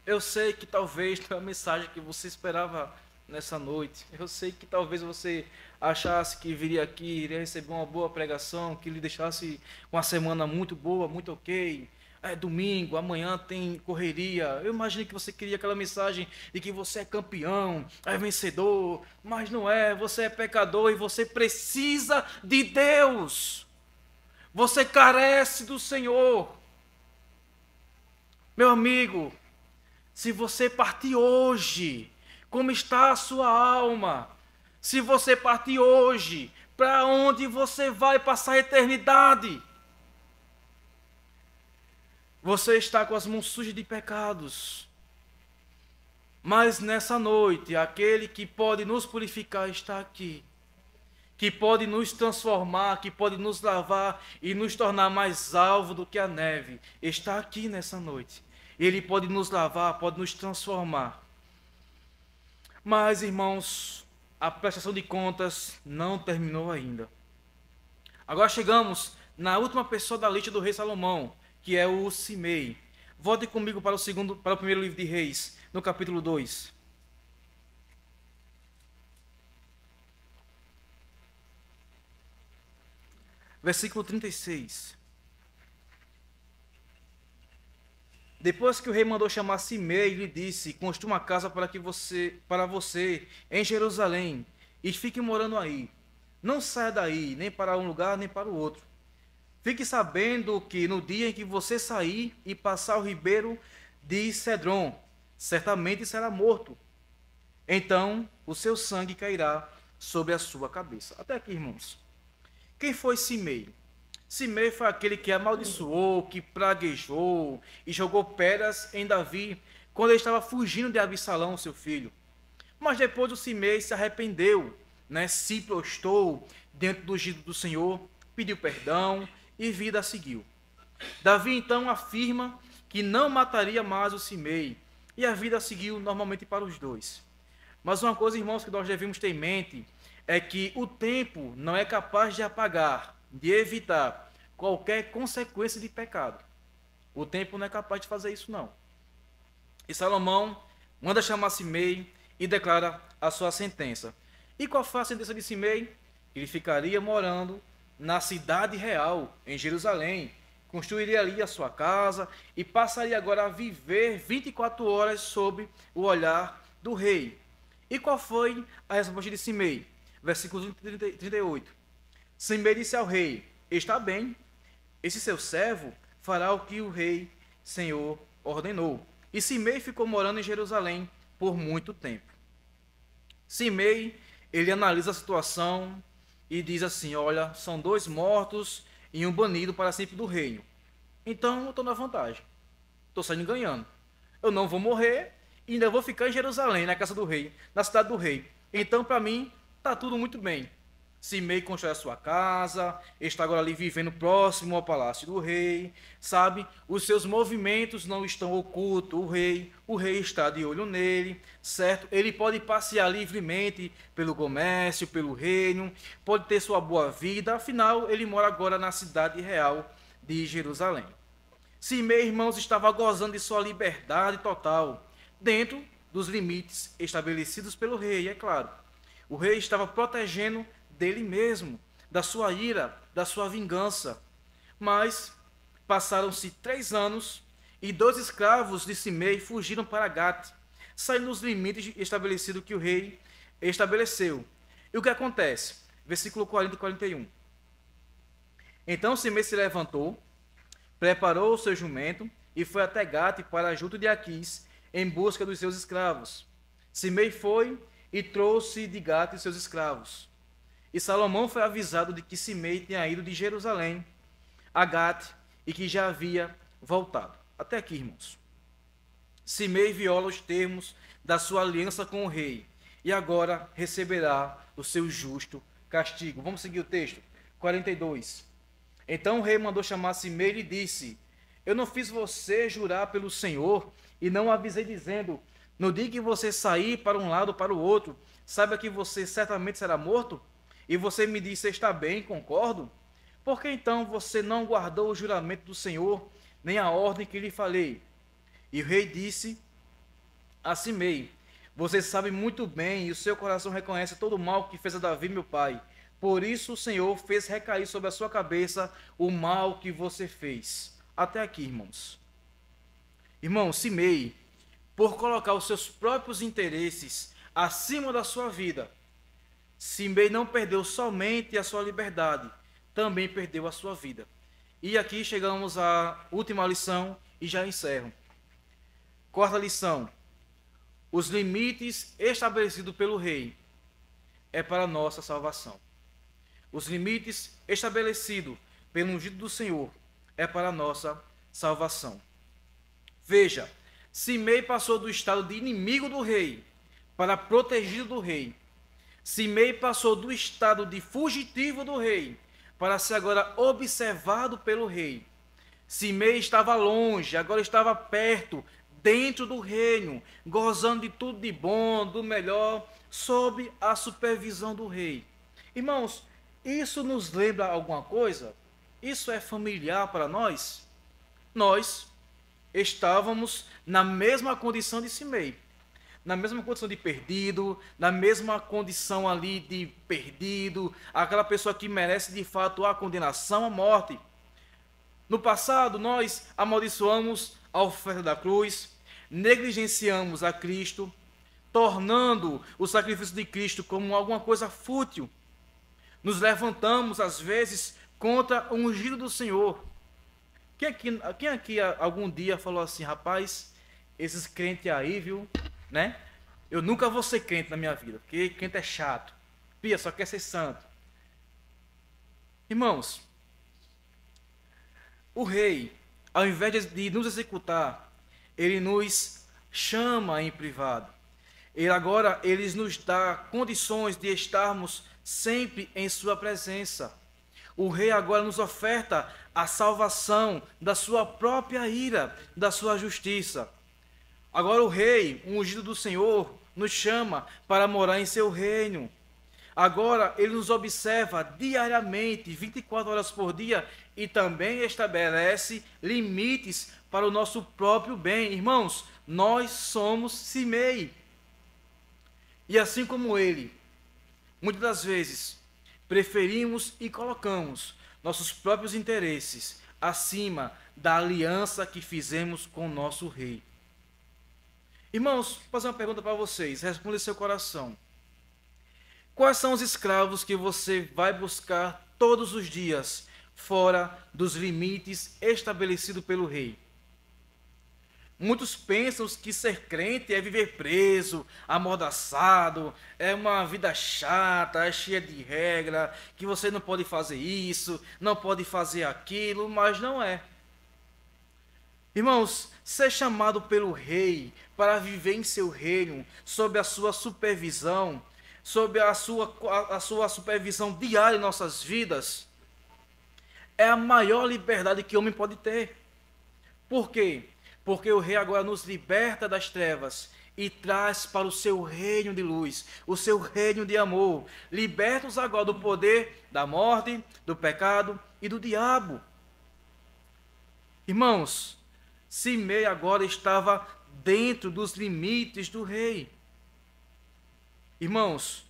Speaker 1: Eu sei que talvez não é a mensagem que você esperava nessa noite. Eu sei que talvez você achasse que viria aqui, iria receber uma boa pregação, que lhe deixasse uma semana muito boa, muito ok. É domingo, amanhã tem correria. Eu imaginei que você queria aquela mensagem de que você é campeão, é vencedor, mas não é. Você é pecador e você precisa de Deus. Você carece do Senhor. Meu amigo, se você partir hoje, como está a sua alma? Se você partir hoje, para onde você vai passar a eternidade? Você está com as mãos sujas de pecados. Mas nessa noite, aquele que pode nos purificar está aqui. Que pode nos transformar, que pode nos lavar e nos tornar mais alvo do que a neve. Está aqui nessa noite. Ele pode nos lavar, pode nos transformar. Mas, irmãos, a prestação de contas não terminou ainda. Agora chegamos na última pessoa da lista do rei Salomão, que é o Simei. Volte comigo para o primeiro livro de Reis, no capítulo 2. Versículo 36. Depois que o rei mandou chamar Simei, lhe disse: construa uma casa para você em Jerusalém e fique morando aí. Não saia daí, nem para um lugar, nem para o outro. Fique sabendo que no dia em que você sair e passar o ribeiro de Cedron, certamente será morto. Então o seu sangue cairá sobre a sua cabeça. Até aqui, irmãos. Quem foi Simei? Simei foi aquele que amaldiçoou, que praguejou e jogou pedras em Davi quando ele estava fugindo de Absalão, seu filho. Mas depois o Simei se arrependeu, né? Se prostrou diante do ungido do Senhor, pediu perdão e vida seguiu. Davi então afirma que não mataria mais o Simei e a vida seguiu normalmente para os dois. Mas uma coisa, irmãos, que nós devemos ter em mente é que o tempo não é capaz de apagar, de evitar qualquer consequência de pecado. O tempo não é capaz de fazer isso, não. E Salomão manda chamar Simei e declara a sua sentença. E qual foi a sentença de Simei? Ele ficaria morando na cidade real, em Jerusalém, construiria ali a sua casa e passaria agora a viver 24 horas sob o olhar do rei. E qual foi a resposta de Simei? Versículo 38. Simei disse ao rei: está bem, esse seu servo fará o que o rei Senhor ordenou. E Simei ficou morando em Jerusalém por muito tempo. Simei, ele analisa a situação e diz assim: olha, são 2 mortos e um banido para sempre do reino. Então eu estou na vantagem, estou saindo ganhando. Eu não vou morrer e ainda vou ficar em Jerusalém, na casa do rei, na cidade do rei. Então, para mim, está tudo muito bem. Simei constrói a sua casa, está agora ali vivendo próximo ao palácio do rei, sabe? Os seus movimentos não estão ocultos, o rei está de olho nele, certo? Ele pode passear livremente pelo comércio, pelo reino, pode ter sua boa vida, afinal, ele mora agora na cidade real de Jerusalém. Simei, irmãos, estava gozando de sua liberdade total, dentro dos limites estabelecidos pelo rei, é claro. O rei estava protegendo dele mesmo, da sua ira, da sua vingança. Mas passaram-se 3 anos e 2 escravos de Simei fugiram para Gate, saindo dos limites estabelecidos que o rei estabeleceu. E o que acontece? Versículo 40 e 41. Então Simei se levantou, preparou o seu jumento e foi até Gate para junto de Aquis, em busca dos seus escravos. Simei foi e trouxe de Gate os seus escravos. E Salomão foi avisado de que Simei tinha ido de Jerusalém a Gate e que já havia voltado. Até aqui, irmãos. Simei viola os termos da sua aliança com o rei e agora receberá o seu justo castigo. Vamos seguir o texto. 42. Então o rei mandou chamar Simei e lhe disse: eu não fiz você jurar pelo Senhor e não avisei dizendo: no dia que você sair para um lado ou para o outro, saiba que você certamente será morto? E você me disse: está bem, concordo? Por que então você não guardou o juramento do Senhor, nem a ordem que lhe falei? E o rei disse a Simei: você sabe muito bem, e o seu coração reconhece todo o mal que fez a Davi, meu pai. Por isso o Senhor fez recair sobre a sua cabeça o mal que você fez. Até aqui, irmãos. Irmão, Simei, por colocar os seus próprios interesses acima da sua vida, Simei não perdeu somente a sua liberdade, também perdeu a sua vida. E aqui chegamos à última lição e já encerro. 4ª lição. Os limites estabelecidos pelo rei é para a nossa salvação. Os limites estabelecidos pelo ungido do Senhor é para a nossa salvação. Veja, Simei passou do estado de inimigo do rei para protegido do rei. Simei passou do estado de fugitivo do rei para ser agora observado pelo rei. Simei estava longe, agora estava perto, dentro do reino, gozando de tudo de bom, do melhor, sob a supervisão do rei. Irmãos, isso nos lembra alguma coisa? Isso é familiar para nós? Nós estávamos na mesma condição de Simei, na mesma condição de perdido, na mesma condição ali de perdido, aquela pessoa que merece de fato a condenação à morte. No passado, nós amaldiçoamos a oferta da cruz, negligenciamos a Cristo, tornando o sacrifício de Cristo como alguma coisa fútil. Nos levantamos, às vezes, contra o ungido do Senhor. Quem aqui algum dia falou assim, rapaz, esses crentes aí, viu, né? Eu nunca vou ser crente na minha vida, porque crente é chato. Pia, só quer ser santo. Irmãos, o rei, ao invés de nos executar, ele nos chama em privado. Ele nos dá condições de estarmos sempre em sua presença. O rei agora nos oferta a salvação da sua própria ira, da sua justiça. Agora o rei, o ungido do Senhor, nos chama para morar em seu reino. Agora ele nos observa diariamente, 24 horas por dia, e também estabelece limites para o nosso próprio bem. Irmãos, nós somos Simei. E assim como ele, muitas das vezes, preferimos e colocamos nossos próprios interesses acima da aliança que fizemos com o nosso rei. Irmãos, vou fazer uma pergunta para vocês, responda em seu coração. Quais são os escravos que você vai buscar todos os dias, fora dos limites estabelecidos pelo rei? Muitos pensam que ser crente é viver preso, amordaçado, é uma vida chata, é cheia de regra, que você não pode fazer isso, não pode fazer aquilo, mas não é. Irmãos, ser chamado pelo rei para viver em seu reino, sob a sua supervisão, sob a sua supervisão diária em nossas vidas, é a maior liberdade que o homem pode ter. Por quê? Porque o rei agora nos liberta das trevas e traz para o seu reino de luz, o seu reino de amor. Liberta-os agora do poder da morte, do pecado e do diabo. Irmãos, Simei agora estava dentro dos limites do rei. Irmãos,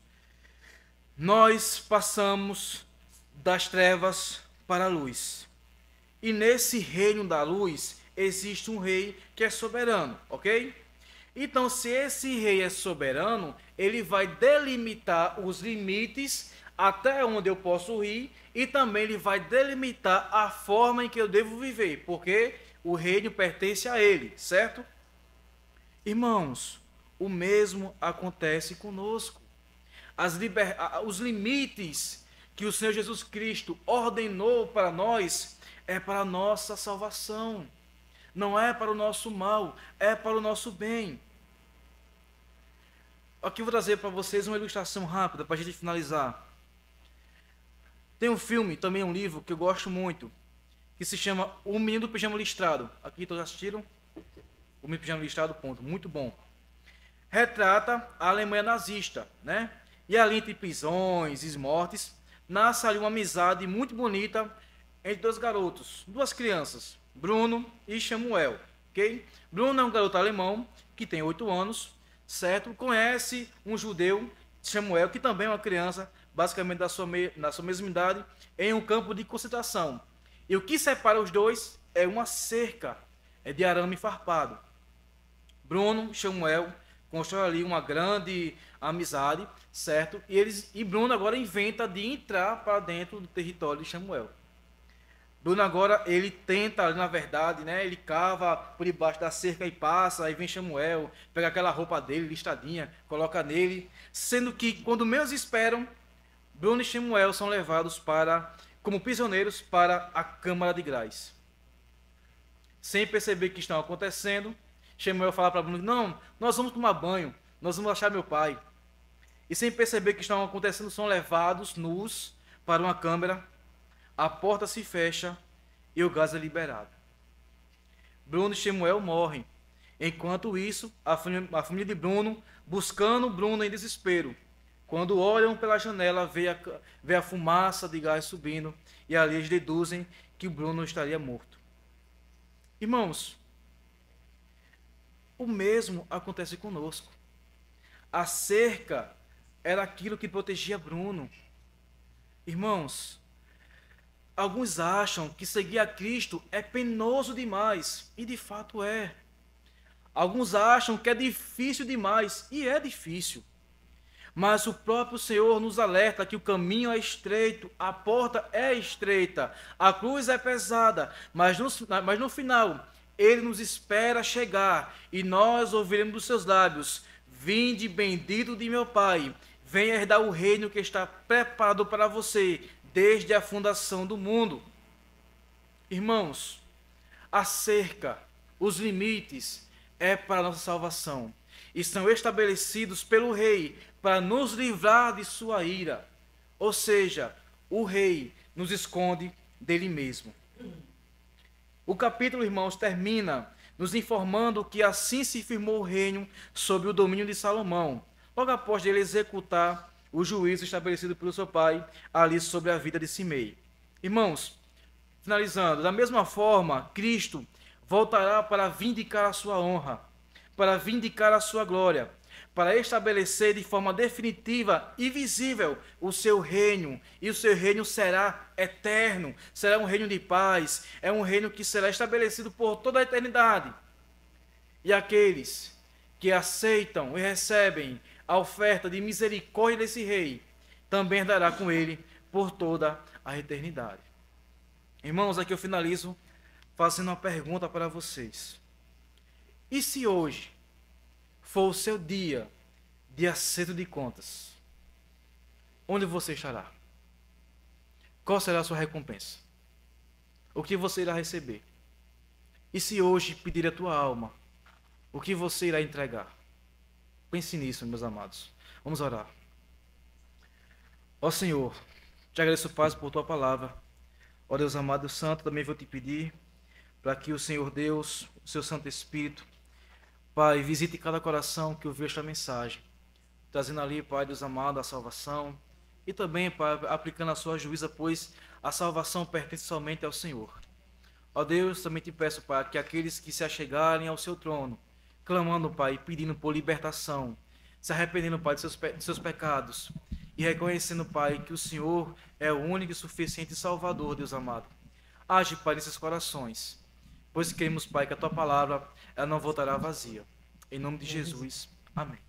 Speaker 1: nós passamos das trevas para a luz. E nesse reino da luz existe um rei que é soberano, ok? Então, se esse rei é soberano, ele vai delimitar os limites até onde eu posso ir e também ele vai delimitar a forma em que eu devo viver, porque o reino pertence a ele, certo? Irmãos, o mesmo acontece conosco. Os limites que o Senhor Jesus Cristo ordenou para nós é para a nossa salvação. Não é para o nosso mal, é para o nosso bem. Aqui eu vou trazer para vocês uma ilustração rápida para a gente finalizar. Tem um filme, também um livro que eu gosto muito, que se chama O Menino do Pijama Listrado. Aqui todos assistiram? O Menino do Pijama Listrado, ponto. Muito bom. Retrata a Alemanha nazista, né? E ali entre prisões e mortes, nasce ali uma amizade muito bonita entre dois garotos, duas crianças, Bruno e Samuel, ok? Bruno é um garoto alemão que tem 8 anos, certo? Conhece um judeu, Samuel, que também é uma criança, basicamente da sua mesma idade, em um campo de concentração. E o que separa os dois é uma cerca de arame farpado. Bruno e Samuel constrói ali uma grande amizade, certo? E Bruno agora inventa de entrar para dentro do território de Samuel. Bruno agora, ele tenta, na verdade, né? Ele cava por debaixo da cerca e passa, aí vem Samuel, pega aquela roupa dele, listradinha, coloca nele, sendo que, quando menos esperam, Bruno e Samuel são levados como prisioneiros para a Câmara de Gás. Sem perceber o que está acontecendo, Samuel fala para Bruno, não, nós vamos tomar banho, nós vamos achar meu pai. E sem perceber o que está acontecendo, são levados nus para uma câmara. A porta se fecha e o gás é liberado. Bruno e Samuel morrem. Enquanto isso, a família de Bruno, buscando Bruno em desespero. Quando olham pela janela, vê a fumaça de gás subindo e ali eles deduzem que Bruno estaria morto. Irmãos, o mesmo acontece conosco. A cerca era aquilo que protegia Bruno. Irmãos, alguns acham que seguir a Cristo é penoso demais, e de fato é. Alguns acham que é difícil demais, e é difícil. Mas o próprio Senhor nos alerta que o caminho é estreito, a porta é estreita, a cruz é pesada, mas no final Ele nos espera chegar e nós ouviremos dos seus lábios: Vinde, bendito de meu Pai, venha herdar o reino que está preparado para você desde a fundação do mundo. Irmãos, a cerca, os limites é para a nossa salvação e são estabelecidos pelo Rei para nos livrar de sua ira. Ou seja, o Rei nos esconde dele mesmo. O capítulo, irmãos, termina nos informando que assim se firmou o reino sob o domínio de Salomão, logo após ele executar o juízo estabelecido pelo seu pai ali sobre a vida de Simei. Irmãos, finalizando, da mesma forma, Cristo voltará para vindicar a sua honra, para vindicar a sua glória, para estabelecer de forma definitiva e visível o seu reino, e o seu reino será eterno, será um reino de paz, é um reino que será estabelecido por toda a eternidade. E aqueles que aceitam e recebem a oferta de misericórdia desse rei, também dará com ele por toda a eternidade. Irmãos, aqui eu finalizo fazendo uma pergunta para vocês. E se hoje for o seu dia de acerto de contas, onde você estará? Qual será a sua recompensa? O que você irá receber? E se hoje pedir a tua alma, o que você irá entregar? Pense nisso, meus amados. Vamos orar. Ó Senhor, te agradeço, Pai, por tua palavra. Ó Deus amado e santo, também vou te pedir para que o Senhor Deus, o seu Santo Espírito, Pai, visite cada coração que ouviu esta mensagem, trazendo ali, Pai, Deus amado, a salvação, e também, Pai, aplicando a sua juíza, pois a salvação pertence somente ao Senhor. Ó Deus, também te peço, Pai, que aqueles que se achegarem ao seu trono, clamando, Pai, pedindo por libertação, se arrependendo, Pai, de seus pecados, e reconhecendo, Pai, que o Senhor é o único e suficiente Salvador, Deus amado. Age, Pai, nesses corações, pois queremos, Pai, que a tua palavra ela não voltará vazia. Em nome de Jesus. Amém.